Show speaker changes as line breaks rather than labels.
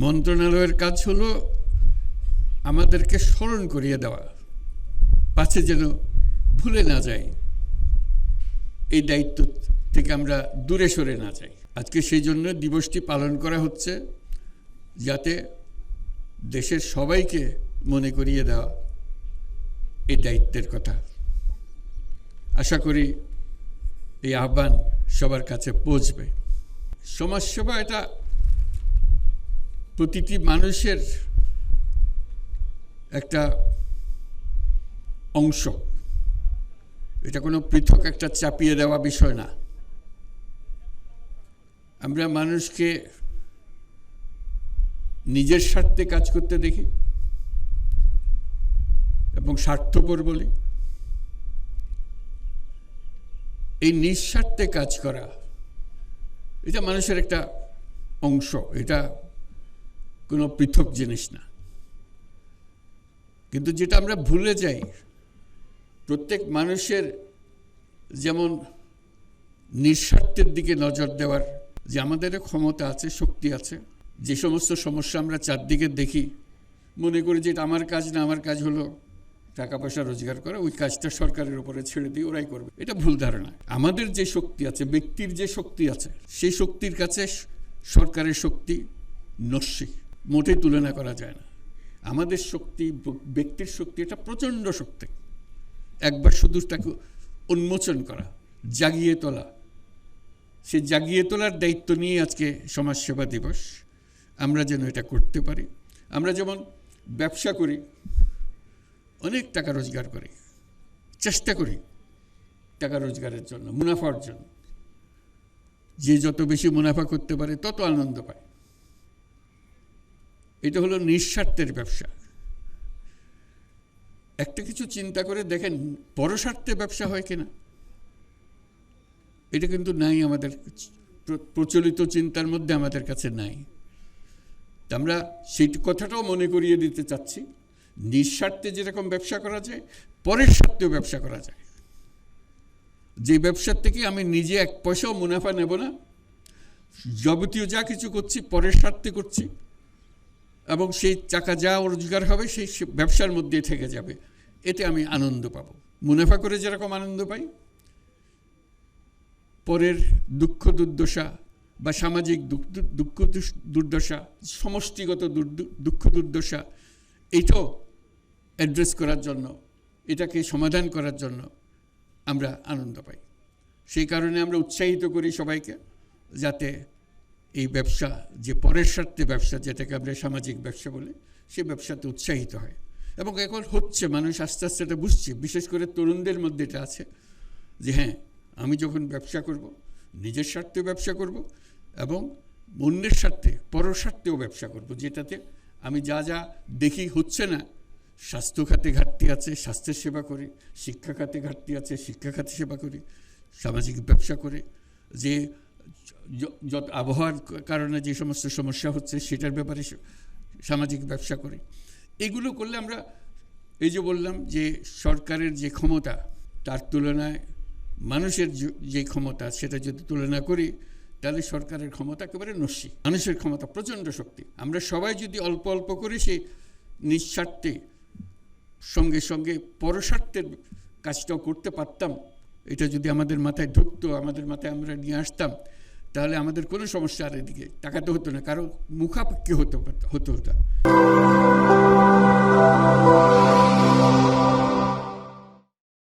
মন্ত্রণালয়ের কাজ হলো আমাদেরকে স্মরণ করিয়ে দেওয়া, পাছে যেন ভুলে না যাই, এই দায়িত্ব থেকে আমরা দূরে সরে না যাই। আজকে সেই জন্য দিবসটি পালন করা হচ্ছে, যাতে দেশের সবাইকে মনে করিয়ে দেওয়া এই দায়িত্বের কথা। আশা করি এই আহ্বান সবার কাছে পৌঁছবে। সমাজসেবা এটা প্রতিটি মানুষের একটা অংশ, এটা কোনো পৃথক একটা চাপিয়ে দেওয়া বিষয় না। আমরা মানুষকে নিজের স্বার্থে কাজ করতে দেখি এবং স্বার্থপর বলি। এই নিঃস্বার্থে কাজ করা এটা মানুষের একটা অংশ, এটা কোনো পৃথক জিনিস না। কিন্তু যেটা আমরা ভুলে যাই, প্রত্যেক মানুষের যেমন নিঃস্বার্থের দিকে নজর দেওয়ার যে আমাদের ক্ষমতা আছে, শক্তি আছে। যে সমস্ত সমস্যা আমরা চারদিকে দেখি, মনে করি যে এটা আমার কাজ না, আমার কাজ হলো টাকা পয়সা রোজগার করা, ওই কাজটা সরকারের উপরে ছেড়ে দিয়ে ওরাই করবে। এটা ভুল ধারণা। আমাদের যে শক্তি আছে, ব্যক্তির যে শক্তি আছে, সেই শক্তির কাছে সরকারের শক্তি নস্যি, মোটেই তুলনা করা যায় না। আমাদের শক্তি, ব্যক্তির শক্তি, এটা প্রচণ্ড শক্তি। একবার শুধু তাকে উন্মোচন করা, জাগিয়ে তোলা, সে জাগিয়ে তোলার দায়িত্ব নিয়ে আজকে সমাজসেবা দিবস। আমরা যেন এটা করতে পারি। আমরা যেমন ব্যবসা করি, অনেক টাকা রোজগার করি, চেষ্টা করি টাকা রোজগারের জন্য, মুনাফা অর্জন। যে যত বেশি মুনাফা করতে পারে তত আনন্দ পায়। এটা হলো নিঃস্বার্থের ব্যবসা। একটা কিছু চিন্তা করে দেখেন, পরস্বার্থে ব্যবসা হয় কিনা। এটা কিন্তু নাই, আমাদের প্রচলিত চিন্তার মধ্যে আমাদের কাছে নাই। আমরা সেই কথাটাও মনে করিয়ে দিতে চাচ্ছি, নিঃস্বার্থে যেরকম ব্যবসা করা যায়, পরের স্বার্থেও ব্যবসা করা যায়। যে ব্যবসার থেকে আমি নিজে এক পয়সাও মুনাফা নেব না, যাবতীয় যা কিছু করছি পরের স্বার্থে করছি, এবং সেই টাকা যা রোজগার হবে সেই ব্যবসার মধ্যে থেকে যাবে, এতে আমি আনন্দ পাব। মুনাফা করে যেরকম আনন্দ পাই, পরের দুঃখ দুর্দশা বা সামাজিক দুঃখ দুর্দশা, সমষ্টিগত দুঃখ দুর্দশা, এইটাও অ্যাড্রেস করার জন্য, এটাকে সমাধান করার জন্য আমরা আনন্দ পাই। সেই কারণে আমরা উৎসাহিত করি সবাইকে, যাতে এই ব্যবসা, যে পরের স্বার্থে ব্যবসা, যেটাকে আমরা সামাজিক ব্যবসা বলি, সেই ব্যবসাতে উৎসাহিত হয়। এবং এখন হচ্ছে, মানুষ আস্তে আস্তে এটা বুঝছে, বিশেষ করে তরুণদের মধ্যে এটা আছে যে হ্যাঁ, আমি যখন ব্যবসা করব, নিজের স্বার্থে ব্যবসা করব এবং অন্যের স্বার্থে, পরের স্বার্থেও ব্যবসা করব, যেটাতে আমি যা যা দেখি হচ্ছে না, স্বাস্থ্য খাতে ঘাটতি আছে, স্বাস্থ্যের সেবা করি, শিক্ষা খাতে ঘাটতি আছে, শিক্ষা খাতে সেবা করি, সামাজিক ব্যবসা করে যে যত আবহাওয়ার কারণে যে সমস্ত সমস্যা হচ্ছে সেটার ব্যাপারে সামাজিক ব্যবসা করি। এগুলো করলে আমরা, এই যে বললাম যে সরকারের যে ক্ষমতা, তার তুলনায় মানুষের যে ক্ষমতা, সেটা যদি তুলনা করি, তাহলে সরকারের ক্ষমতা একেবারে নস্যি, মানুষের ক্ষমতা প্রচণ্ড শক্তি। আমরা সবাই যদি অল্প অল্প করে সেই নিঃস্বার্থে সঙ্গে সঙ্গে পরস্বার্থের কাজটাও করতে পারতাম, এটা যদি আমাদের মাথায় ঢুকতো, আমাদের মাথায় আমরা নিয়ে আসতাম, তাহলে আমাদের কোনো সমস্যা আর এদিকে তাকাতে হতো না, কারো মুখাপেক্ষী হতো।